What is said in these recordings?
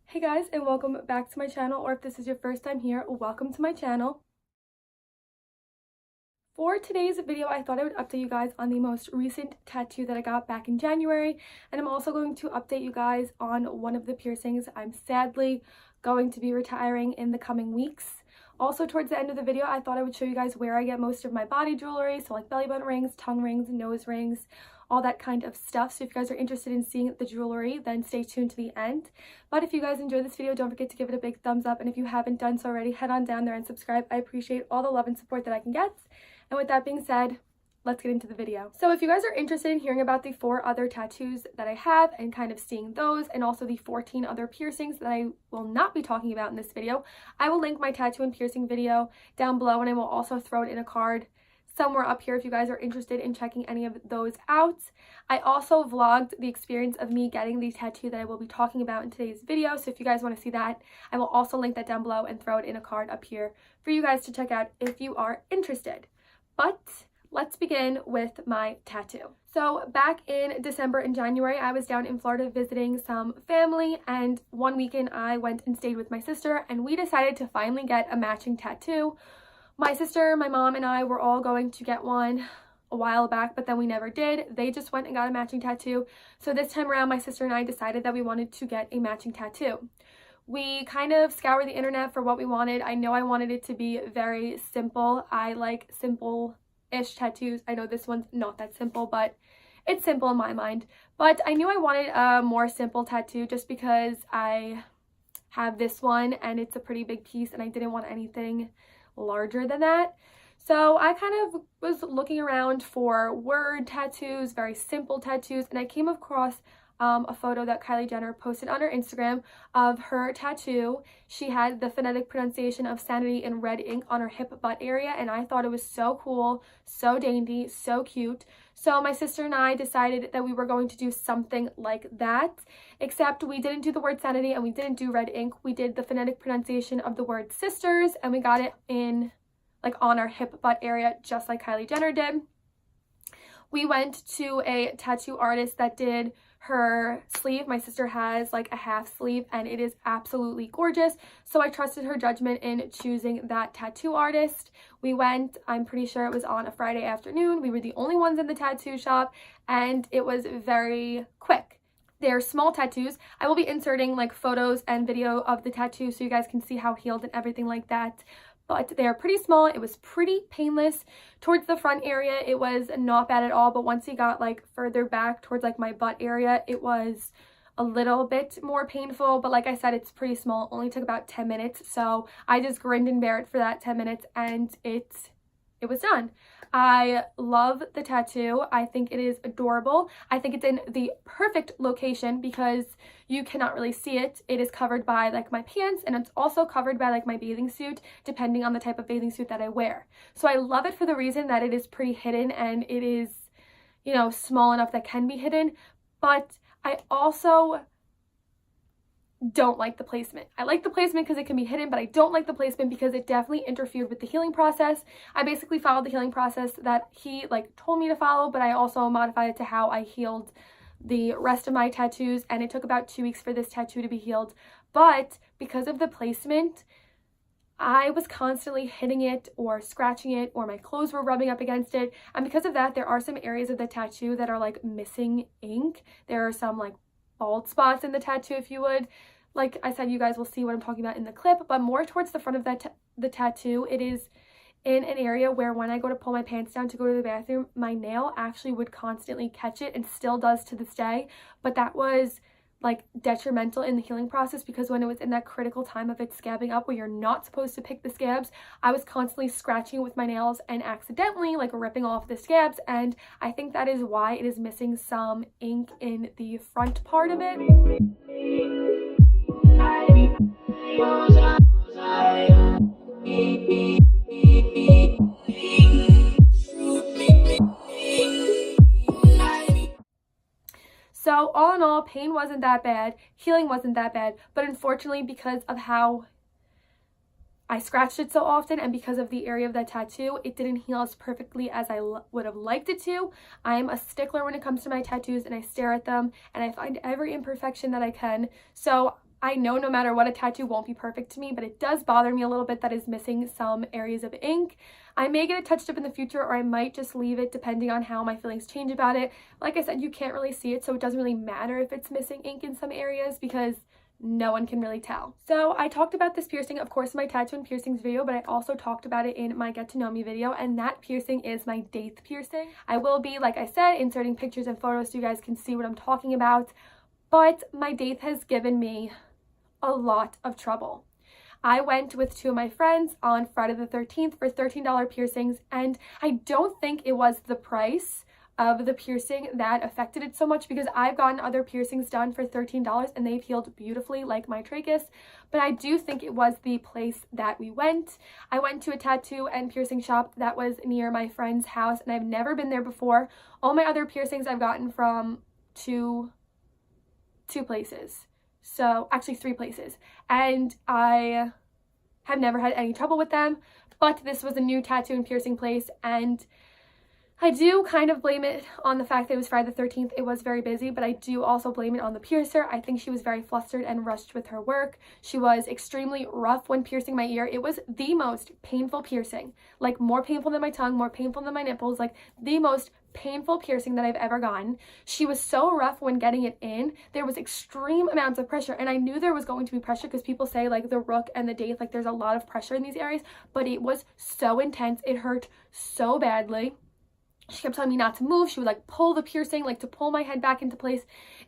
Hey guys, and welcome back to my channel, or if this is your first time here, welcome to my channel. For today's video, I thought I would update you guys on the most recent tattoo that I got back in January, and I'm also going to update you guys on one of the piercings I'm sadly going to be retiring in the coming weeks. Also, towards the end of the video, I thought I would show you guys where I get most of my body jewelry, so like belly button rings, tongue rings, nose rings, all that kind of stuff. So if you guys are interested in seeing the jewelry, then stay tuned to the end. But if you guys enjoyed this video, don't forget to give it a big thumbs up, and if you haven't done so already, head on down there and subscribe. I appreciate all the love and support that I can get. And with that being said, let's get into the video. So if you guys are interested in hearing about the 4 other tattoos that I have and kind of seeing those, and also the 14 other piercings that I will not be talking about in this video, I will link my tattoo and piercing video down below, and I will also throw it in a card somewhere up here if you guys are interested in checking any of those out. I also vlogged the experience of me getting the tattoo that I will be talking about in today's video, so if you guys want to see that, I will also link that down below and throw it in a card up here for you guys to check out if you are interested. But let's begin with my tattoo. So back in December and January, I was down in Florida visiting some family, and one weekend I went and stayed with my sister, and we decided to finally get a matching tattoo. My sister, my mom, and I were all going to get one a while back, but then we never did. They just went and got a matching tattoo. So this time around, my sister and I decided that we wanted to get a matching tattoo. We kind of scoured the internet for what we wanted. I know I wanted it to be very simple. I like simple-ish tattoos. I know this one's not that simple, but it's simple in my mind. But I knew I wanted a more simple tattoo just because I have this one and it's a pretty big piece and I didn't want anything larger than that. So I kind of was looking around for word tattoos, very simple tattoos, and I came across a photo that Kylie Jenner posted on her Instagram of her tattoo. She had the phonetic pronunciation of sanity in red ink on her hip butt area, and I thought it was so cool, so dainty, so cute. So my sister and I decided that we were going to do something like that, except we didn't do the word sanity and we didn't do red ink. We did the phonetic pronunciation of the word sisters, and we got it in like on our hip butt area, just like Kylie Jenner did. We went to a tattoo artist that did her sleeve. My sister has like a half sleeve and it is absolutely gorgeous, so I trusted her judgment in choosing that tattoo artist. We went, I'm pretty sure it was on a Friday afternoon. We were the only ones in the tattoo shop and it was very quick. They're small tattoos. I will be inserting like photos and video of the tattoo so you guys can see how healed and everything like that. But they're pretty small. It was pretty painless. Towards the front area, it was not bad at all, but once you got like further back towards like my butt area, it was a little bit more painful. But like I said, it's pretty small. It only took about 10 minutes, so I just grinned and bare it for that 10 minutes and it was done. I love the tattoo. I think it is adorable. I think it's in the perfect location because you cannot really see it. It is covered by like my pants, and it's also covered by like my bathing suit, depending on the type of bathing suit that I wear. So I love it for the reason that it is pretty hidden and it is, you know, small enough that can be hidden. But I also don't like the placement. I like the placement because it can be hidden, but I don't like the placement because it definitely interfered with the healing process. I basically followed the healing process that he like told me to follow, but I also modified it to how I healed the rest of my tattoos, and it took about 2 weeks for this tattoo to be healed. But because of the placement, I was constantly hitting it or scratching it, or my clothes were rubbing up against it, and because of that, there are some areas of the tattoo that are like missing ink. There are some like bald spots in the tattoo, if you would. Like I said, you guys will see what I'm talking about in the clip, but more towards the front of the tattoo, it is in an area where when I go to pull my pants down to go to the bathroom, my nail actually would constantly catch it and still does to this day. But that was like detrimental in the healing process because when it was in that critical time of it scabbing up where you're not supposed to pick the scabs, I was constantly scratching it with my nails and accidentally like ripping off the scabs, and I think that is why it is missing some ink in the front part of it. So all in all, pain wasn't that bad, healing wasn't that bad, but unfortunately because of how I scratched it so often and because of the area of that tattoo, it didn't heal as perfectly as I would have liked it to. I'm a stickler when it comes to my tattoos and I stare at them and I find every imperfection that I can. So I know no matter what, a tattoo won't be perfect to me, but it does bother me a little bit that is missing some areas of ink. I may get it touched up in the future, or I might just leave it depending on how my feelings change about it. Like I said, you can't really see it, so it doesn't really matter if it's missing ink in some areas because no one can really tell. So I talked about this piercing, of course, in my tattoo and piercings video, but I also talked about it in my get to know me video, and that piercing is my daith piercing. I will be, like I said, inserting pictures and photos so you guys can see what I'm talking about, but my daith has given me a lot of trouble. I went with 2 of my friends on Friday the 13th for $13 piercings, and I don't think it was the price of the piercing that affected it so much, because I've gotten other piercings done for $13 and they've healed beautifully, like my tragus, but I do think it was the place that we went. I went to a tattoo and piercing shop that was near my friend's house, and I've never been there before. All my other piercings I've gotten from two places. So actually 3 places, and I have never had any trouble with them, but this was a new tattoo and piercing place, and I do kind of blame it on the fact that it was Friday the 13th. It was very busy, but I do also blame it on the piercer. I think she was very flustered and rushed with her work. She was extremely rough when piercing my ear. It was the most painful piercing, like more painful than my tongue, more painful than my nipples, like the most painful piercing that I've ever gotten. She was so rough when getting it in. There was extreme amounts of pressure, and I knew there was going to be pressure because people say like the rook and the daith, like there's a lot of pressure in these areas, but it was so intense. It hurt so badly. She kept telling me not to move. She would like pull the piercing, like to pull my head back into place.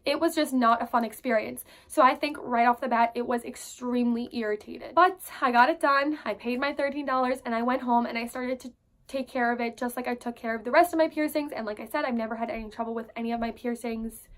It was just not a fun experience. So I think right off the bat, it was extremely irritated. But I got it done. I paid my $13 and I went home and I started to take care of it just like I took care of the rest of my piercings. And like I said, I've never had any trouble with any of my piercings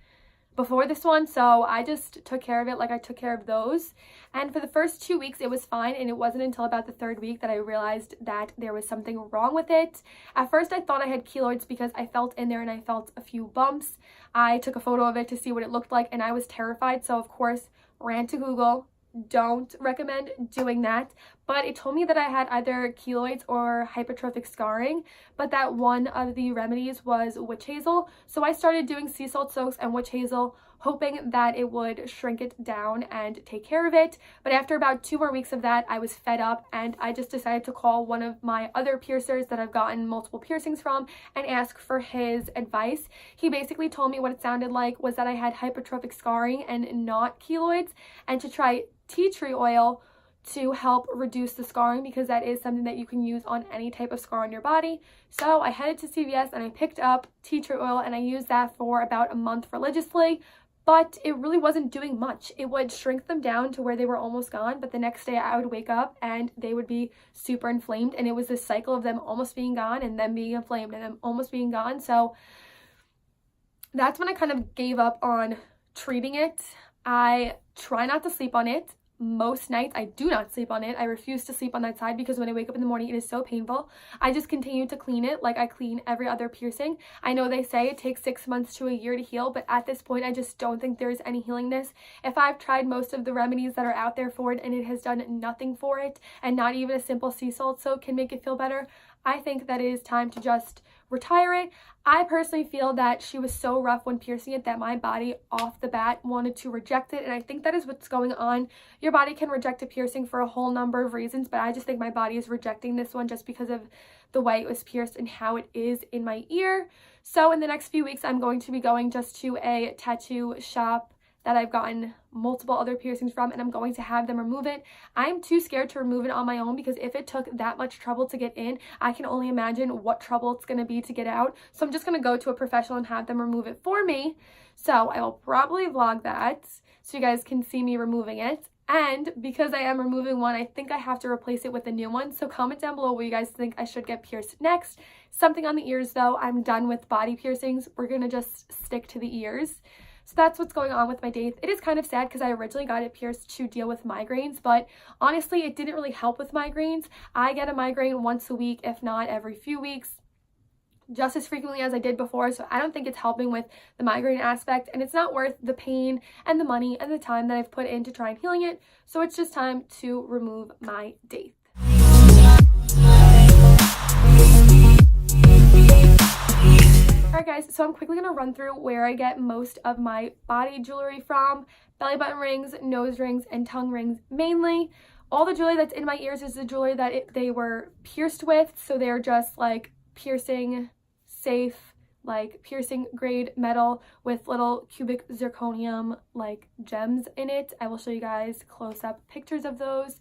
before this one, so I just took care of it like I took care of those. And for the first 2 weeks it was fine, and it wasn't until about the 3rd week that I realized that there was something wrong with it. At first I thought I had keloids because I felt in there and I felt a few bumps. I took a photo of it to see what it looked like, and I was terrified, so of course ran to Google. Don't recommend doing that, but it told me that I had either keloids or hypertrophic scarring, but that one of the remedies was witch hazel. So I started doing sea salt soaks and witch hazel, hoping that it would shrink it down and take care of it. But after about 2 more weeks of that, I was fed up, and I just decided to call one of my other piercers that I've gotten multiple piercings from and ask for his advice. He basically told me what it sounded like was that I had hypertrophic scarring and not keloids, and to try tea tree oil to help reduce the scarring, because that is something that you can use on any type of scar on your body. So I headed to CVS and I picked up tea tree oil, and I used that for about a month religiously, but it really wasn't doing much. It would shrink them down to where they were almost gone, but the next day I would wake up and they would be super inflamed, and it was this cycle of them almost being gone and then being inflamed and then almost being gone. So that's when I kind of gave up on treating it. I try not to sleep on it. Most nights I do not sleep on it. I refuse to sleep on that side because when I wake up in the morning it is so painful. I just continue to clean it like I clean every other piercing. I know they say it takes 6 months to a year to heal, but at this point I just don't think there's any healingness. If I've tried most of the remedies that are out there for it and it has done nothing for it, and not even a simple sea salt soak can make it feel better, I think that it is time to just retire it. I personally feel that she was so rough when piercing it that my body off the bat wanted to reject it, and I think that is what's going on. Your body can reject a piercing for a whole number of reasons, but I just think my body is rejecting this one just because of the way it was pierced and how it is in my ear. So in the next few weeks I'm going to be going just to a tattoo shop that I've gotten multiple other piercings from, and I'm going to have them remove it. I'm too scared to remove it on my own because if it took that much trouble to get in, I can only imagine what trouble it's going to be to get out. So I'm just going to go to a professional and have them remove it for me. So I will probably vlog that so you guys can see me removing it. And because I am removing one, I think I have to replace it with a new one. So comment down below what you guys think I should get pierced next. Something on the ears though. I'm done with body piercings. We're going to just stick to the ears. So that's what's going on with my daith. It is kind of sad because I originally got it pierced to deal with migraines, but honestly, it didn't really help with migraines. I get a migraine once a week, if not every few weeks, just as frequently as I did before. So I don't think it's helping with the migraine aspect, and it's not worth the pain and the money and the time that I've put in to try and healing it. So it's just time to remove my daith. Alright guys, so I'm quickly going to run through where I get most of my body jewelry from. belly button rings, nose rings, and tongue rings mainly. All the jewelry that's in my ears is the jewelry that they were pierced with, so they're just like piercing safe, like piercing grade metal with little cubic zirconium like gems in it. I will show you guys close-up pictures of those.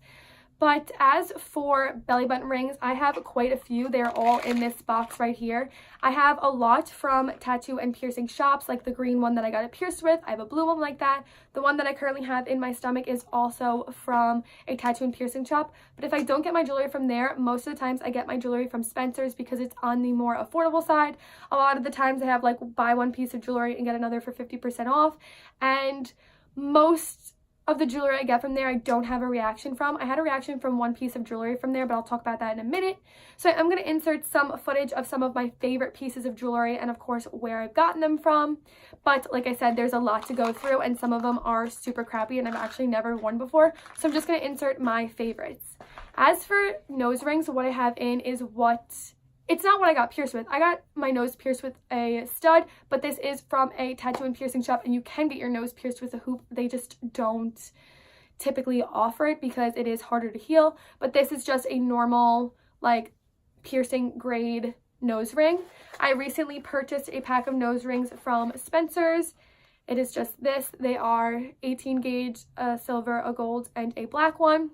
But as for belly button rings, I have quite a few. They're all in this box right here. I have a lot from tattoo and piercing shops, like the green one that I got it pierced with. I have a blue one like that. The one that I currently have in my stomach is also from a tattoo and piercing shop. But if I don't get my jewelry from there, most of the times I get my jewelry from Spencer's because it's on the more affordable side. A lot of the times I have like buy one piece of jewelry and get another for 50% off. And most of the jewelry I get from there, I don't have a reaction from. I had a reaction from one piece of jewelry from there, but I'll talk about that in a minute. So I'm going to insert some footage of some of my favorite pieces of jewelry and of course where I've gotten them from. But like I said, there's a lot to go through and some of them are super crappy and I've actually never worn before. So I'm just going to insert my favorites. As for nose rings, what I have in is it's not what I got pierced with. I got my nose pierced with a stud, but this is from a tattoo and piercing shop and you can get your nose pierced with a hoop. They just don't typically offer it because it is harder to heal. But this is just a normal like piercing grade nose ring. I recently purchased a pack of nose rings from Spencer's. It is just this. They are 18 gauge, a silver, a gold, and a black one.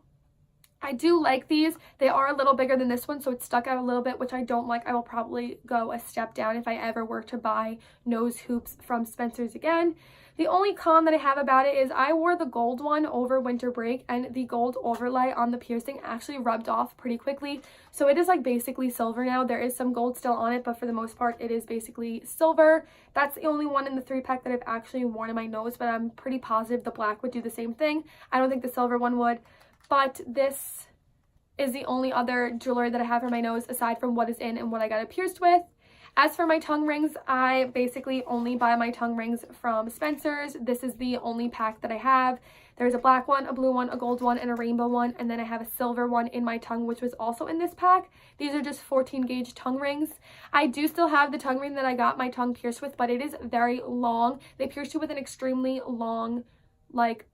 I do like these. They are a little bigger than this one, so it's stuck out a little bit, which I don't like. I will probably go a step down if I ever were to buy nose hoops from Spencer's again. The only con that I have about it is I wore the gold one over winter break and the gold overlay on the piercing actually rubbed off pretty quickly. So it is like basically silver now. There is some gold still on it, but for the most part it is basically silver. That's the only one in the 3-pack that I've actually worn in my nose, but I'm pretty positive the black would do the same thing. I don't think the silver one would. But this is the only other jewelry that I have for my nose aside from what is in and what I got it pierced with. As for my tongue rings, I basically only buy my tongue rings from Spencer's. This is the only pack that I have. There's a black one, a blue one, a gold one, and a rainbow one, and then I have a silver one in my tongue, which was also in this pack. These are just 14 gauge tongue rings. I do still have the tongue ring that I got my tongue pierced with, but it is very long. They pierced it with an extremely long, like,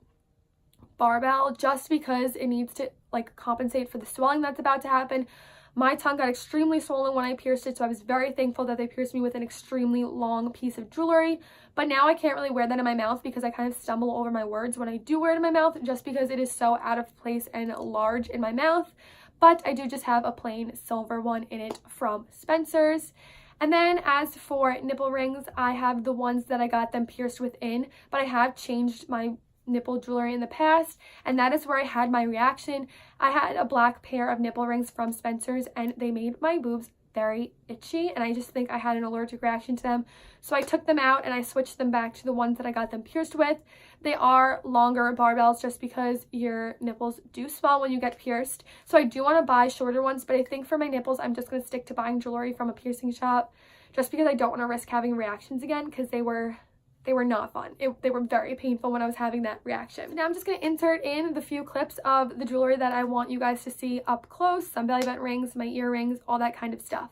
barbell just because it needs to like compensate for the swelling that's about to happen. My tongue got extremely swollen when I pierced it, so I was very thankful that they pierced me with an extremely long piece of jewelry. But now I can't really wear that in my mouth because I kind of stumble over my words when I do wear it in my mouth just because it is so out of place and large in my mouth. But I do just have a plain silver one in it from Spencer's. And then as for nipple rings, I have the ones that I got them pierced within, but I have changed my nipple jewelry in the past, and that is where I had my reaction. I had a black pair of nipple rings from Spencer's and they made my boobs very itchy, and I just think I had an allergic reaction to them. So I took them out and I switched them back to the ones that I got them pierced with. They are longer barbells just because your nipples do swell when you get pierced. So I do want to buy shorter ones, but I think for my nipples I'm just going to stick to buying jewelry from a piercing shop just because I don't want to risk having reactions again because they were not fun. They were very painful when I was having that reaction. Now I'm just going to insert in the few clips of the jewelry that I want you guys to see up close. Some belly button rings, my earrings, all that kind of stuff.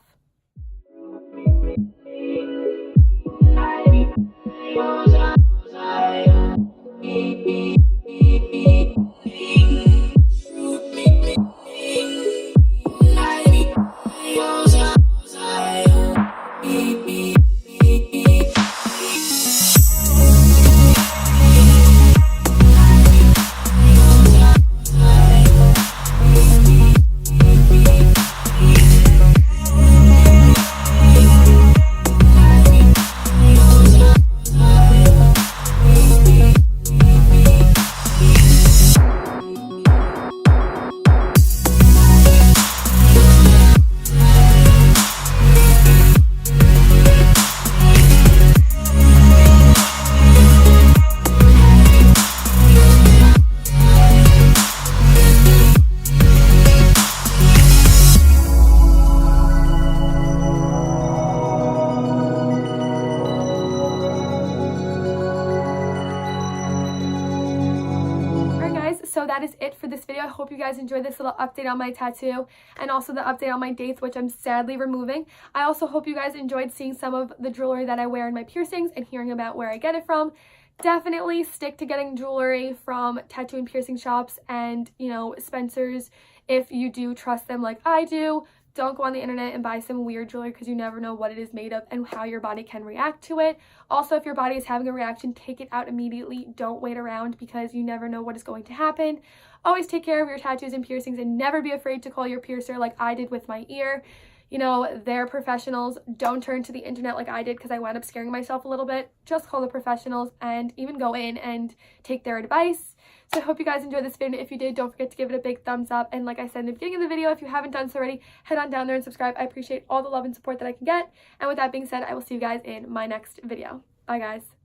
So that is it for this video. I hope you guys enjoyed this little update on my tattoo and also the update on my daith, which I'm sadly removing. I also hope you guys enjoyed seeing some of the jewelry that I wear in my piercings and hearing about where I get it from. definitely stick to getting jewelry from tattoo and piercing shops and, you know, Spencer's if you do trust them like I do. Don't go on the internet and buy some weird jewelry because you never know what it is made of and how your body can react to it. Also, if your body is having a reaction, take it out immediately. Don't wait around because you never know what is going to happen. Always take care of your tattoos and piercings and never be afraid to call your piercer like I did with my ear. You know, they're professionals. Don't turn to the internet like I did because I wound up scaring myself a little bit. Just call the professionals and even go in and take their advice. So I hope you guys enjoyed this video. If you did, don't forget to give it a big thumbs up. And like I said in the beginning of the video, if you haven't done so already, head on down there and subscribe. I appreciate all the love and support that I can get. And with that being said, I will see you guys in my next video. Bye, guys.